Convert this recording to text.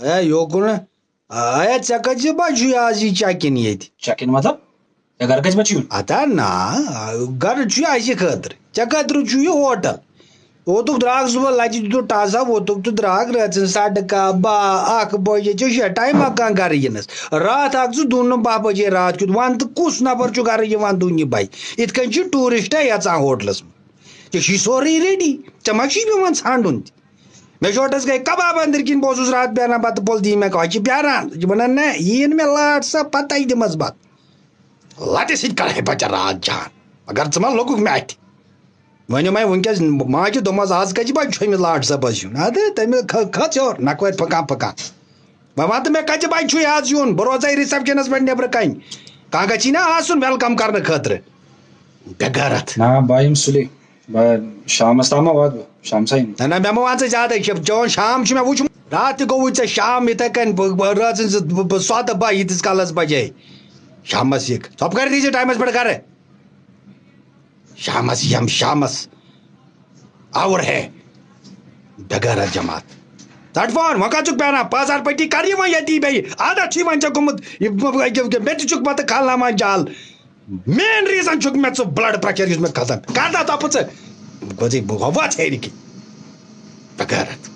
اے یوکن اے ژےٚ کٔژِ بجہِ چھُے آز یہِ چیک اِن ییٚتہِ چیک ان مطلب گھر کس بچی اتا نا گرٕ چھُ اَسہِ خٲطرٕ ژےٚ خٲطرٕ چھُ یہِ ہوٹل اوتُک درٛاکھ صُبحن لَتہِ دِتُکھ ٹاسا ووتُکھ تہٕ درٛاکھ رٲژٕن 12:30 بجے ژےٚ چھُیا ٹایما کانٛہہ گرٕ یِنس راتھ اکھ ژٕ 2:30 بجے راتھ کیُتھ وَن تہٕ کُس نفر چھُ گرٕ یِوان 2:30 یِتھ کٔنۍ چھِ ٹوٗرِسٹا یژان ہوٹلس منٛز ژےٚ چھُے سورُے ریڈی ژےٚ ما چھُے پیوان ژھانڈُن تہِ مےٚ چھُ گٔے کباب أنٛدٕرۍ کِنۍ بہٕ اوسُس راتھ پیاران بتہٕ پھوٚل دی مےٚ ہۄ چھِ پیاران یہِ چھِ وَنان نہ یِیِن مےٚ لاٹ سا پتے دِمس بتہٕ لَتہِ سۭتۍ کَرٕہے بچا رات جان مگر ژٕ ما لوٚگُکھ مےٚ اَتھِ ؤنِو مےٚ وٕنکٮ۪س ماجہِ دوٚپمَس آز کَتہِ بجہِ چھُ أمِس لاٹ صٲبس یُن اَدٕ تٔمِس کھٔژ ہیوٚر نَکھوَرِ پھٕکان وۄنۍ وَن تہٕ مےٚ کَتہِ بجہِ چھُے آز یُن بہٕ روزَے رِسٮ۪پشنس پٮ۪ٹھ نٮ۪برٕ کَنۍ کانٛہہ گژھی نا آسُن ویلکم کرنہٕ خٲطرٕ بے غیرت نا بہٕ یِمہٕ سُلے شامس تام واتہٕ بہٕ شامسٕے نہ نہ مےٚ مہ وَن ژٕ زیادَے چون شام چھُ مےٚ وٕچھمُت راتھ تہِ گوٚوُے ژےٚ شام یِتھَے کٔنۍ رٲژٕن زٕ سۄدٕ بہہ ییٖتِس کالس بجے شامس یِکھ ژۄپہٕ کَرِ دی ژٕ ٹایمَس پٮ۪ٹھ گرٕ شامس یِم شامس آوُر ہے بے غیرت جماعت ژٹ فون وۄنۍ کَتھ چھُکھ پیاران بازار پٔٹی کر یہِ وۄنۍ ییٚتی بیٚیہِ عادت چھُے وۄنۍ ژےٚ گوٚمُت مےٚ تہِ چھُکھ پتہٕ کھالناوان جال مین ریٖزن چھُکھ مےٚ ژٕ بٕلڈ پریشر یُس مےٚ کھسان کر تَتھ تۄپہٕ ژٕ وَژھ ہیرِ کِنۍ بے غیرت